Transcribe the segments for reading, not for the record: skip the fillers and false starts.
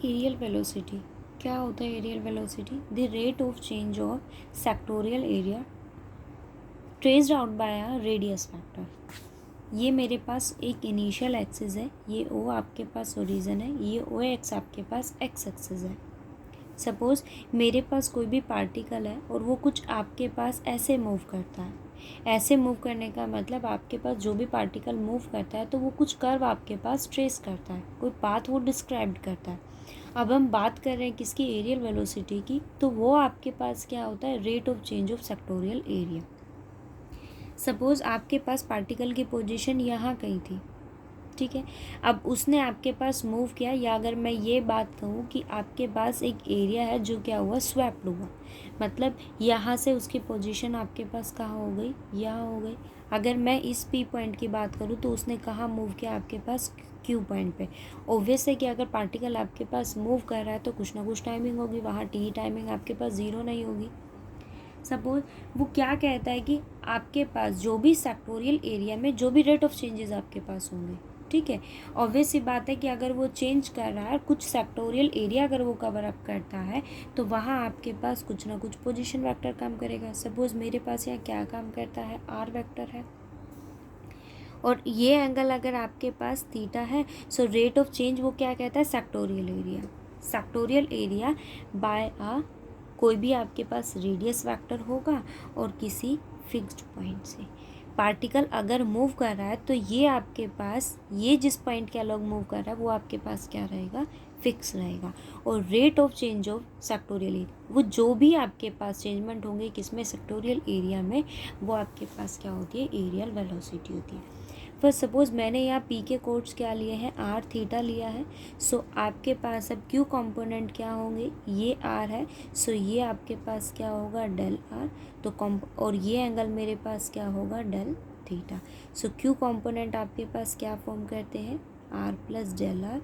Areal velocity क्या होता है? Areal velocity the rate of change of sectoral area traced out by a radius factor. ये मेरे पास एक इनिशियल एक्सिस है, ये ओ आपके पास ओरिजिन है, ये ओ एक्स आपके पास एक्स एक्सिस है। सपोज़ मेरे पास कोई भी पार्टिकल है और वो कुछ आपके पास ऐसे मूव करता है। ऐसे मूव करने का मतलब आपके पास जो भी पार्टिकल मूव करता है तो वो कुछ कर्व आपके पास ट्रेस करता है, कोई पाथ वो डिस्क्राइब करता है। अब हम बात कर रहे हैं किसकी? एरियल वेलोसिटी की। तो वो आपके पास क्या होता है? Rate of change of sectoral area. Suppose आपके पास पार्टिकल की पोजीशन यहाँ कहीं थी, ठीक है। अब उसने आपके पास मूव किया, या अगर मैं ये बात कहूँ कि आपके पास एक एरिया है जो क्या हुआ? स्वैप्ड हुआ। मतलब यहाँ से उसकी पोजीशन आपके पास कहाँ हो गई? यहाँ हो गई। अगर मैं इस पी पॉइंट की बात करूँ तो उसने कहाँ मूव किया? आपके पास क्यू पॉइंट पे। ऑब्वियस है कि अगर पार्टिकल आपके पास मूव कर रहा है तो कुछ ना कुछ टाइमिंग होगी, वहाँ टी टाइमिंग आपके पास ज़ीरो नहीं होगी। सपोज वो क्या कहता है कि आपके पास जो भी सेक्टोरियल एरिया में जो भी रेट ऑफ चेंजेस आपके पास होंगे, ठीक है, ऑब्वियस सी बात है कि अगर वो चेंज कर रहा है कुछ सेक्टोरियल एरिया अगर वो कवर अप करता है तो वहाँ आपके पास कुछ ना कुछ पोजीशन वेक्टर काम करेगा। सपोज मेरे पास यहाँ क्या काम करता है? आर वेक्टर है, और ये एंगल अगर आपके पास थीटा है, सो रेट ऑफ चेंज वो क्या कहता है? Sectorial area. Sectorial area by आ कोई भी आपके पास रेडियस वेक्टर होगा और किसी फिक्स्ड पॉइंट से पार्टिकल अगर मूव कर रहा है तो ये आपके पास ये जिस पॉइंट के अलॉन्ग मूव कर रहा है वो आपके पास क्या रहेगा? फिक्स रहेगा। और rate of change of sectoral area वो जो भी आपके पास चेंजमेंट होंगे किसमें? सेक्टोरियल एरिया में, वो आपके पास क्या होती है? एरियल वेलोसिटी होती है। फर्स्ट सपोज मैंने यहाँ पी के कोड्स क्या लिए हैं? आर थीटा लिया है। सो आपके पास अब क्यू कंपोनेंट क्या होंगे? ये आर है, सो ये आपके पास क्या होगा? Del R. तो और ये एंगल मेरे पास क्या होगा? Del theta. So Q component आपके पास क्या फॉर्म करते हैं? R plus del R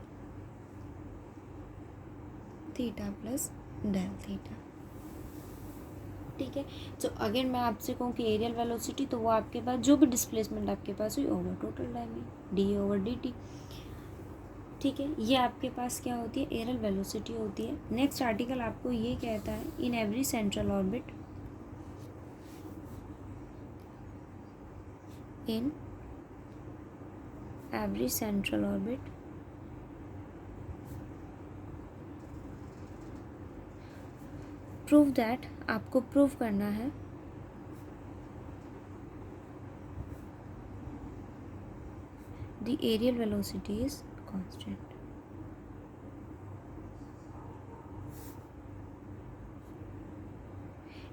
theta plus del theta, ठीक है। तो अगर मैं आपसे कहूँ कि एरियल वेलोसिटी, तो वो आपके पास जो भी डिस्प्लेसमेंट आपके पास हुई over total timing D over D T, ठीक है। ये आपके पास क्या होती है? एरियल वेलोसिटी होती है। नेक्स्ट आर्टिकल आपको ये कहता है in every central orbit, in every central orbit prove that, आपको प्रूव करना है the areal velocity is constant.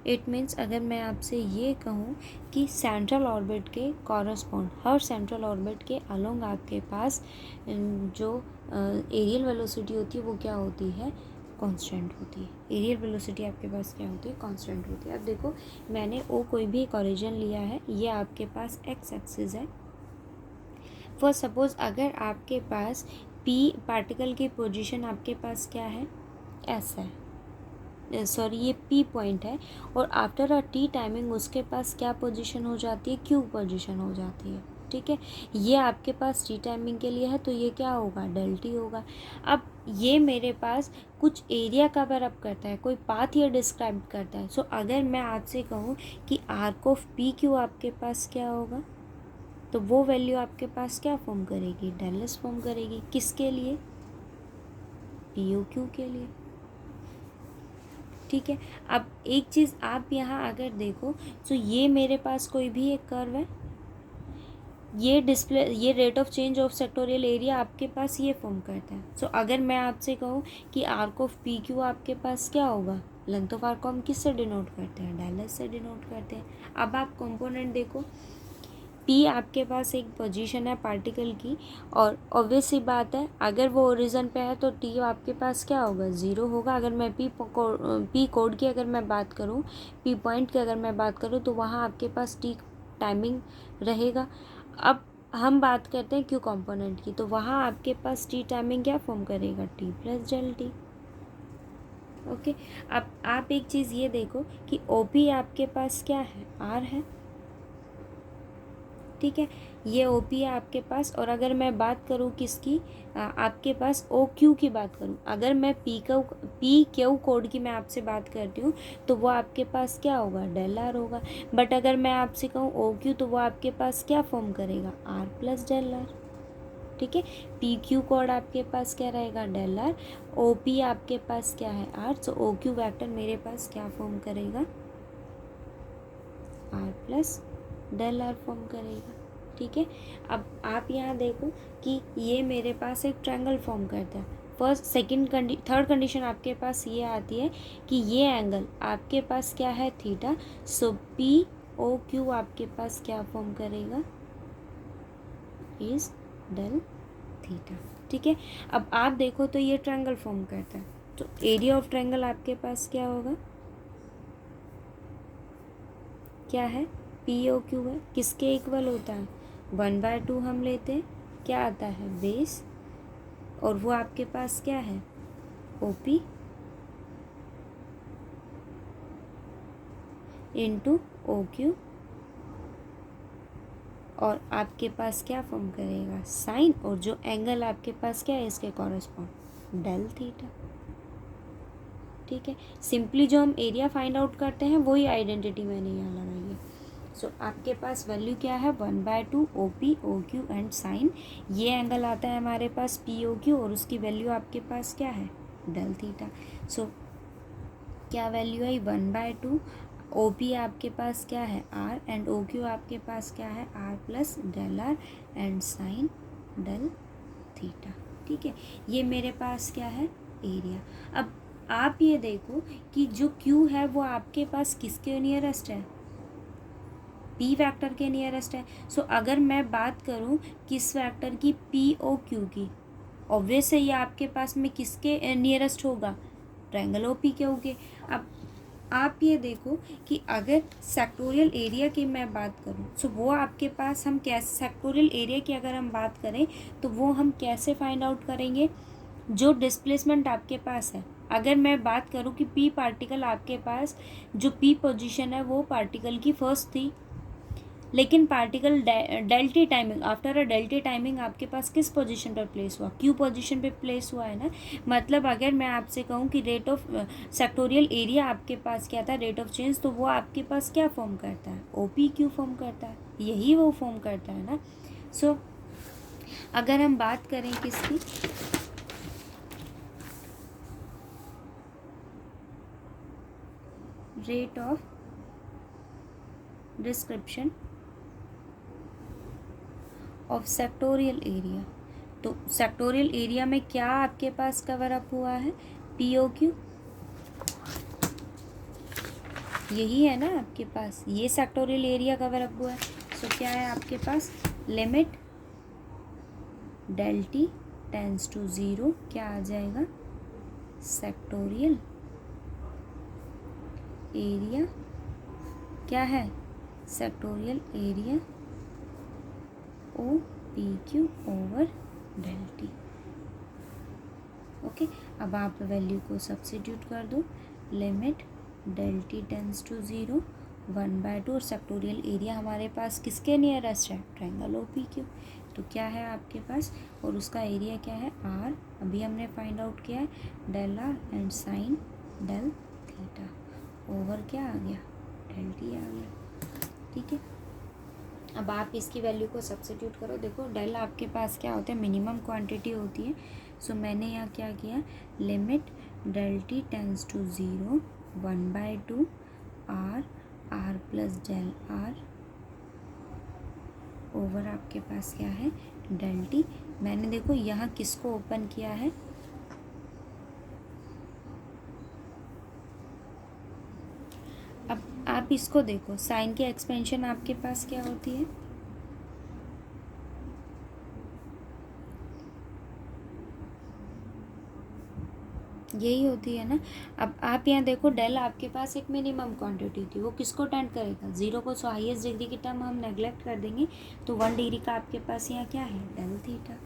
It means अगर मैं आपसे ये कहूँ कि सेंट्रल ऑर्बिट के कॉरस्पॉन्ड हर सेंट्रल ऑर्बिट के अलोंग आपके पास जो एरियल वेलोसिटी होती है वो क्या होती है? कांस्टेंट होती है। एरियल वेलोसिटी आपके पास क्या होती है? कांस्टेंट होती है। अब देखो मैंने ओ कोई भी एक ओरिजिन लिया है, ये आपके पास एक्स एक्सिस है। फर्स्ट सपोज अगर आपके पास पी पार्टिकल की पोजीशन आपके पास क्या है? एस है, सॉरी ये पी पॉइंट है, और आफ्टर अ टी टाइमिंग उसके पास क्या पोजीशन हो जाती है? क्यू पोजीशन हो जाती है, ठीक है। ये आपके पास टी टाइमिंग के लिए है तो ये क्या होगा? डेल टी होगा। अब ये मेरे पास कुछ एरिया कवर अप करता है, कोई पाथ ये डिस्क्राइब करता है। सो अगर मैं आपसे कहूँ कि आर्क ऑफ पी क्यू आपके पास क्या होगा, तो वो वैल्यू आपके पास क्या फॉर्म करेगी? डेल एस फॉर्म करेगी। किसके लिए? पी ओ क्यू के लिए, ठीक है। अब एक चीज़ आप यहाँ अगर देखो तो ये मेरे पास कोई भी एक कर्व है, ये rate of change of sectoral area आपके पास ये फॉर्म करता है। सो अगर मैं आपसे कहूँ कि आर्क ऑफ पी क्यू आपके पास क्या होगा? लेंथ ऑफ आर्क को हम किससे डिनोट करते हैं? डेल एस से डिनोट करते हैं। अब आप कंपोनेंट देखो, पी आपके पास एक पोजीशन है पार्टिकल की, और ऑब्वियस सी बात है अगर वो ओरिजिन पे है तो टी आपके पास क्या होगा? ज़ीरो होगा। अगर मैं पी कोड की अगर मैं बात करूँ, पी पॉइंट की अगर मैं बात करूँ तो वहाँ आपके पास टी टाइमिंग रहेगा। अब हम बात करते हैं क्यू कंपोनेंट की, तो वहाँ आपके पास टी टाइमिंग क्या फॉर्म करेगा? T plus del T, okay. अब आप एक चीज़ ये देखो कि ओ पी आपके पास क्या है? आर है, ठीक है। ये ओ पी है आपके पास। और अगर मैं बात करूँ किसकी, आपके पास ओ क्यू की बात करूँ, अगर मैं पी क्यू कोड की मैं आपसे बात करती हूँ तो वो आपके पास क्या होगा, डेल आर होगा। बट अगर मैं आपसे कहूँ ओ क्यू तो वो आपके पास क्या फॉर्म करेगा, आर प्लस डेल आर। ठीक है, पी क्यू कोड आपके पास क्या रहेगा, डेल आर। ओ पी आपके पास क्या है, R. So O Q vector मेरे पास क्या फॉर्म करेगा, R plus del R form करेगा। ठीक है, अब आप यहाँ देखो कि ये मेरे पास एक ट्रायंगल फॉर्म करता है। फर्स्ट थर्ड कंडीशन आपके पास ये आती है कि ये एंगल आपके पास क्या है, थीटा। सो पी ओ क्यू आपके पास क्या फॉर्म करेगा, इज डेल थीटा। ठीक है, अब आप देखो तो ये ट्रायंगल फॉर्म करता है, तो एरिया ऑफ ट्रायंगल आपके पास क्या होगा, क्या है, पी ओ क्यू है। किसके इक्वल होता है, 1/2 हम लेते हैं, क्या आता है, बेस। और वो आपके पास क्या है, O P into O Q. और आपके पास क्या फॉर्म करेगा, साइन। और जो एंगल आपके पास क्या है, इसके कॉरेस्पॉन्ड डेल थीटा। ठीक है, सिंपली जो हम एरिया फाइंड आउट करते हैं वही आइडेंटिटी मैंने यहाँ लगाई है। सो आपके पास वैल्यू क्या है, 1/2 O P O Q and sine. ये एंगल आता है हमारे पास पी ओ क्यू और उसकी वैल्यू आपके पास क्या है, डेल थीटा। सो क्या वैल्यू आई, 1/2 ओ पी आपके पास क्या है, आर। एंड ओ क्यू आपके पास क्या है, R plus del R and sine del theta. ठीक है, ये मेरे पास क्या है, एरिया। अब आप ये देखो कि जो Q है वो आपके पास किसके नियरेस्ट है, P वेक्टर के नियरेस्ट है। सो अगर मैं बात करूँ किस वेक्टर की, PO Q की, ऑब्वियस है ये आपके पास में किसके नियरेस्ट होगा, ट्रायंगल OP के होगे। अब आप ये देखो कि अगर सेक्टोरियल एरिया की मैं बात करूँ, सो वो आपके पास हम कैसे, सेक्टोरियल एरिया की अगर हम बात करें तो वो हम कैसे फाइंड आउट करेंगे, जो डिस्प्लेसमेंट आपके पास है। अगर मैं बात करूँ कि पी पार्टिकल आपके पास, जो पी पोजीशन है वो पार्टिकल की फर्स्ट थी, लेकिन particle del t timing, after a del t timing आपके पास किस पोजीशन पर प्लेस हुआ, क्यू पोजीशन पे प्लेस हुआ है ना। मतलब अगर मैं आपसे कहूँ कि रेट ऑफ सेक्टोरियल एरिया आपके पास क्या था, रेट ऑफ चेंज, तो वो आपके पास क्या फॉर्म करता है, ओ पी क्यू फॉर्म करता है, यही वो फॉर्म करता है ना। सो अगर हम बात करें किसकी, rate of description of sectoral area, तो सेक्टोरियल एरिया में क्या आपके पास कवर अप हुआ है, पी ओ क्यू, यही है ना आपके पास, ये सेक्टोरियल एरिया कवर अप हुआ है। सो क्या है आपके पास, limit del T tends to 0 क्या आ जाएगा, सेक्टोरियल एरिया क्या है, sectorial area O P Q over del T. Okay, अब आप वैल्यू को सब्स्टिट्यूट कर दो, limit del T tends to 0 1/2, और सेक्टोरियल एरिया हमारे पास किसके नियरेस्ट है, ट्रायंगल ओ पी क्यू। तो क्या है आपके पास, और उसका एरिया क्या है, आर। अभी हमने फाइंड आउट किया है, del R and sine del theta over क्या आ गया, डेल टी आ गया। ठीक है, अब आप इसकी वैल्यू को सब्स्टिट्यूट करो। देखो डेल आपके पास क्या होता है, मिनिमम क्वांटिटी होती है। सो मैंने यहाँ क्या किया, limit del T tends to 0 1/2 R, R plus del R over आपके पास क्या है, डेल टी। मैंने देखो यहाँ किसको ओपन किया है, अब आप इसको देखो, साइन की एक्सपेंशन आपके पास क्या होती है, यही होती है ना। अब आप यहाँ देखो डेल आपके पास एक मिनिमम क्वांटिटी थी, वो किसको टेंड करेगा, 0 को। सो हाईएस्ट डिग्री की टर्म हम नेग्लेक्ट कर देंगे, तो 1 डिग्री का आपके पास यहाँ क्या है, डेल थीटा।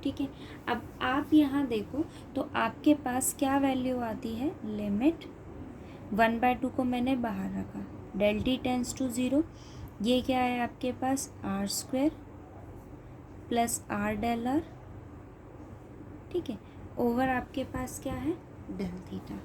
ठीक है, अब आप यहाँ देखो तो आपके पास क्या वैल्यू आती है, लिमिट 1/2 को मैंने बाहर रखा, del T tends to zero, ये क्या है आपके पास R square plus R del R, ठीक है, ओवर आपके पास क्या है del theta,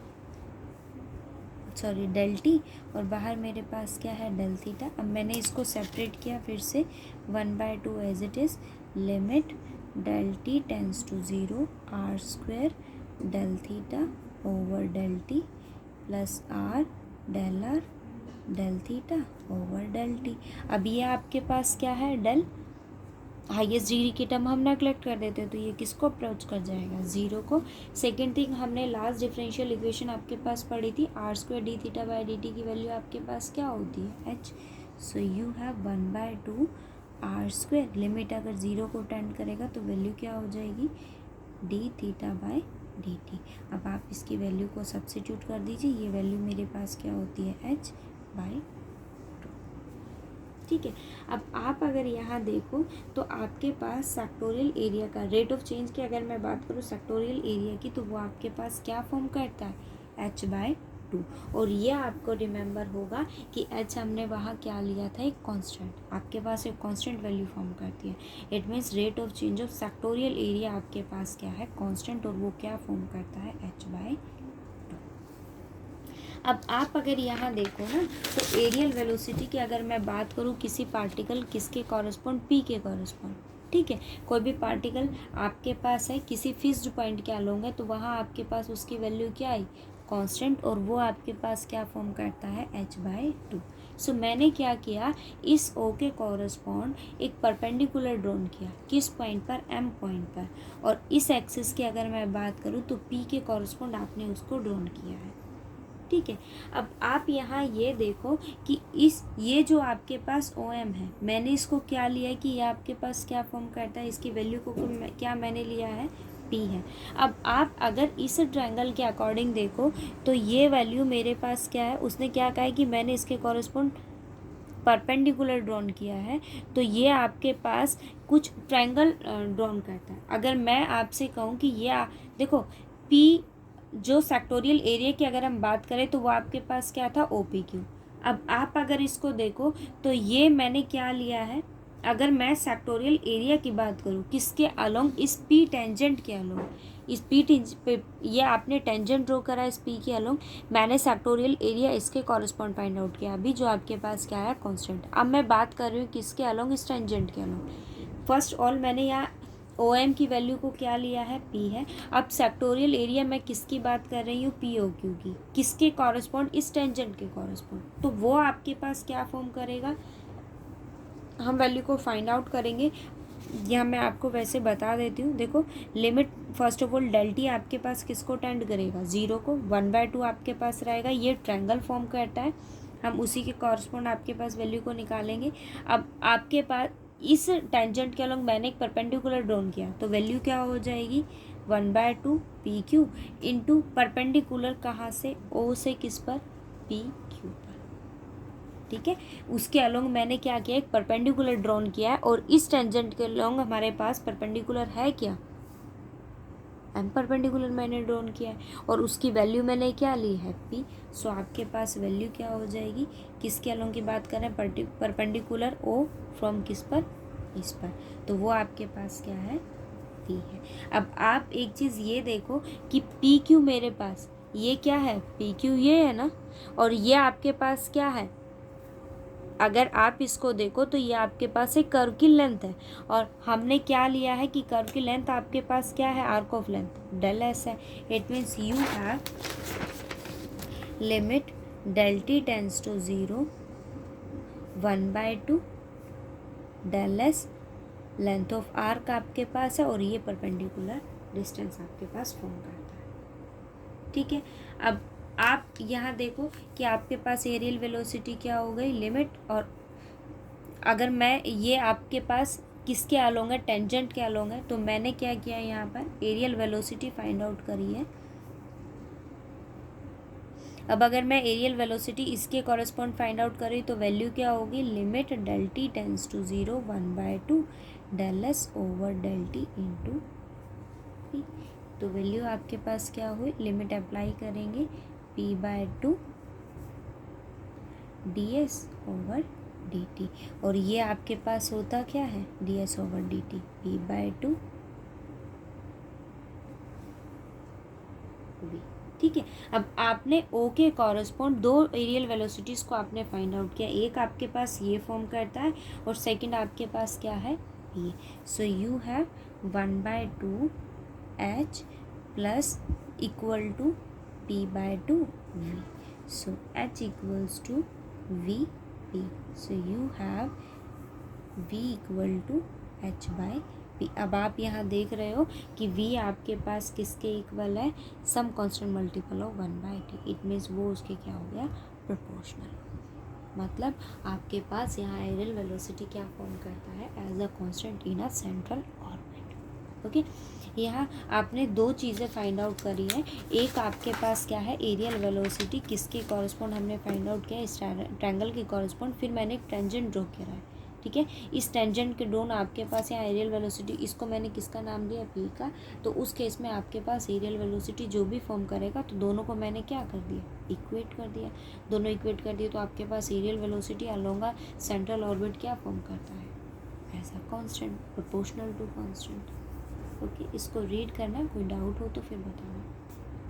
sorry del T, और बाहर मेरे पास क्या है डेल थीटा। अब मैंने इसको सेपरेट किया फिर से 1/2 as it is, limit del T tends to zero R square del theta over del T plus R del R del theta over del T. अब ये आपके पास क्या है डेल, हाईएस्ट डिग्री की टर्म हम नेगलेक्ट कर देते हैं तो ये किसको अप्रोच कर जाएगा, ज़ीरो को। सेकेंड थिंग, हमने लास्ट डिफरेंशियल इक्वेशन आपके पास पढ़ी थी, R square D theta by D T की वैल्यू आपके पास क्या होती है H, so you have 1/2 R square, limit अगर ज़ीरो को टेंड करेगा तो वैल्यू क्या हो जाएगी D theta by D T. अब आप इसकी वैल्यू को सब्स्टिट्यूट कर दीजिए, ये वैल्यू मेरे पास क्या होती है एच बाई, ठीक है। अब आप अगर यहाँ देखो तो आपके पास सेक्टोरियल एरिया का रेट ऑफ चेंज की अगर मैं बात करूँ सेक्टोरियल एरिया की, तो वो आपके पास क्या फॉर्म करता है एच बाय टू, और ये आपको रिमेंबर होगा कि एच हमने वहाँ क्या लिया था एक कांस्टेंट, आपके पास एक कांस्टेंट वैल्यू फॉर्म करती है। It means rate of change of sectoral area आपके पास क्या है कांस्टेंट, और वो क्या फॉर्म करता है एच बाय। अब आप अगर यहाँ देखो ना तो एरियल वेलोसिटी की अगर मैं बात करूँ किसी पार्टिकल किसके कॉरस्पॉन्ड पी के कॉरस्पॉन्ड, ठीक है, कोई भी पार्टिकल आपके पास है किसी फिक्स्ड पॉइंट के अलोंग है तो वहाँ आपके पास उसकी वैल्यू क्या आई कांस्टेंट, और वो आपके पास क्या फॉर्म करता है एच बाय टू। सो मैंने क्या किया, इस ओ के कॉरस्पॉन्ड एक परपेंडिकुलर ड्रॉन किया किस पॉइंट पर एम पॉइंट पर, और इस एक्सिस की अगर मैं बात करूँ तो पी के कॉरस्पॉन्ड आपने उसको ड्रॉन किया है, ठीक है। अब आप यहाँ ये देखो कि ये जो आपके पास ओ एम है मैंने इसको क्या लिया है कि ये आपके पास क्या फॉर्म करता है, इसकी वैल्यू को क्या मैंने लिया है पी है। अब आप अगर इस ट्रायंगल के अकॉर्डिंग देखो तो ये वैल्यू मेरे पास क्या है, उसने क्या कहा है कि मैंने इसके कॉरस्पॉन्ड परपेंडिकुलर ड्रॉन किया है, तो ये आपके पास कुछ ट्रायंगल ड्रॉन करता है। अगर मैं आपसे कहूँ कि ये देखो पी जो सेक्टोरियल एरिया की अगर हम बात करें तो वो आपके पास क्या था ओ पी क्यू। अब आप अगर इसको देखो तो ये मैंने क्या लिया है, अगर मैं सेक्टोरियल एरिया की बात करूँ किसके अलोंग, इस पी टेंजेंट के अलोंग, इस पे ये आपने टेंजेंट ड्रॉ करा इस पी के अलोंग, मैंने सेक्टोरियल एरिया इसके कॉरस्पॉन्ड फाइंड आउट किया अभी जो आपके पास क्या है कांस्टेंट। अब मैं बात कर रही हूँ किसके अलोंग, इस टेंजेंट के अलोंग। फर्स्ट ऑल मैंने यहाँ ओ एम की वैल्यू को क्या लिया है पी है। अब सेक्टोरियल एरिया मैं किसकी बात कर रही हूँ पी ओ क्यू की, किसके कॉरस्पॉन्ड इस टेंजेंट के कॉरस्पॉन्ड, तो वो आपके पास क्या फॉर्म करेगा, हम वैल्यू को फाइंड आउट करेंगे। यहाँ मैं आपको वैसे बता देती हूँ, देखो limit first of all del T आपके पास किसको टेंड करेगा ज़ीरो को, 1/2 आपके पास रहेगा, ये ट्रायंगल फॉर्म करता है, हम उसी के कॉरस्पॉन्ड आपके पास वैल्यू को निकालेंगे। अब आपके पास इस टेंजेंट के अलॉन्ग मैंने एक परपेंडिकुलर ड्रॉन किया तो वैल्यू क्या हो जाएगी 1/2 पी क्यू इंटू परपेंडिकुलर कहाँ से ओ से किस पर पी क्यू पर, ठीक है। उसके अलोंग मैंने क्या किया एक परपेंडिकुलर ड्रॉन किया है, और इस टेंजेंट के अलोंग हमारे पास परपेंडिकुलर है क्या एम परपेंडिकुलर मैंने ड्रॉन किया है, और उसकी वैल्यू मैंने क्या ली है पी। सो आपके पास वैल्यू क्या हो जाएगी, किसके अलोंग की बात करें परपेंडिकुलर ओ फ्रॉम किस पर इस पर, तो वो आपके पास क्या है पी है। अब आप एक चीज़ ये देखो कि पी क्यू मेरे पास ये क्या है पी क्यू ये है ना, और ये आपके पास क्या है, अगर आप इसको देखो तो ये आपके पास एक कर्व की लेंथ है, और हमने क्या लिया है कि कर्व की लेंथ आपके पास क्या है arc of length del S है। It means you have limit del T tends to 0 1/2 del S, length of arc आपके पास है, और ये परपेंडिकुलर डिस्टेंस आपके पास फॉर्म करता है, ठीक है। अब आप यहाँ देखो कि आपके पास एरियल वेलोसिटी क्या हो गई लिमिट, और अगर मैं ये आपके पास किसके अलोंग है टेंजेंट के अलोंग है, तो मैंने क्या किया यहाँ पर एरियल वेलोसिटी फाइंड आउट करी है। अब अगर मैं एरियल वेलोसिटी इसके कॉरस्पॉन्ड फाइंड आउट करी तो वैल्यू क्या होगी limit del T tends to 0 1/2 del S over del T into P, तो वैल्यू आपके पास क्या हुई, लिमिट अप्लाई करेंगे p/2 ds/dt, और ये आपके पास होता क्या है, ds/dt p/2 v। ठीक है, अब आपने ओ के कॉरस्पॉन्ड दो एरियल वेलोसिटीज़ को आपने फाइंड आउट किया, एक आपके पास ये फॉर्म करता है और सेकंड आपके पास क्या है, ये। So you have 1/2 h plus equal to p/2 v। So h equals to v p। So you have v equal to h/p। अब आप यहाँ देख रहे हो कि v आपके पास किसके इक्वल है, some constant multiple of 1/t। It means वो उसके क्या हो गया, प्रोपोर्शनल। मतलब आपके पास यहाँ एरियल वेलोसिटी क्या फॉर्म करता है, as a constant in a central orbit. Okay, यहाँ आपने दो चीज़ें फाइंड आउट करी है, एक आपके पास क्या है, एरियल वेलोसिटी किसके कॉरस्पॉन्ड हमने फाइंड आउट किया, इस ट्रायंगल के कॉरस्पॉन्ड, फिर मैंने एक टेंजेंट ड्रॉ किया है। ठीक है, इस टेंजेंट के ड्रोन आपके पास यहाँ एरियल वेलोसिटी, इसको मैंने किसका नाम दिया, p का। तो उस केस में आपके पास एरियल वेलोसिटी जो भी फॉर्म करेगा, तो दोनों को मैंने क्या कर दिया, इक्वेट कर दिया। दोनों इक्वेट कर दिए तो आपके पास areal velocity along a central orbit क्या फॉर्म करता है, as a constant, proportional to constant. Okay, इसको रीड करना, कोई डाउट हो तो फिर बताना।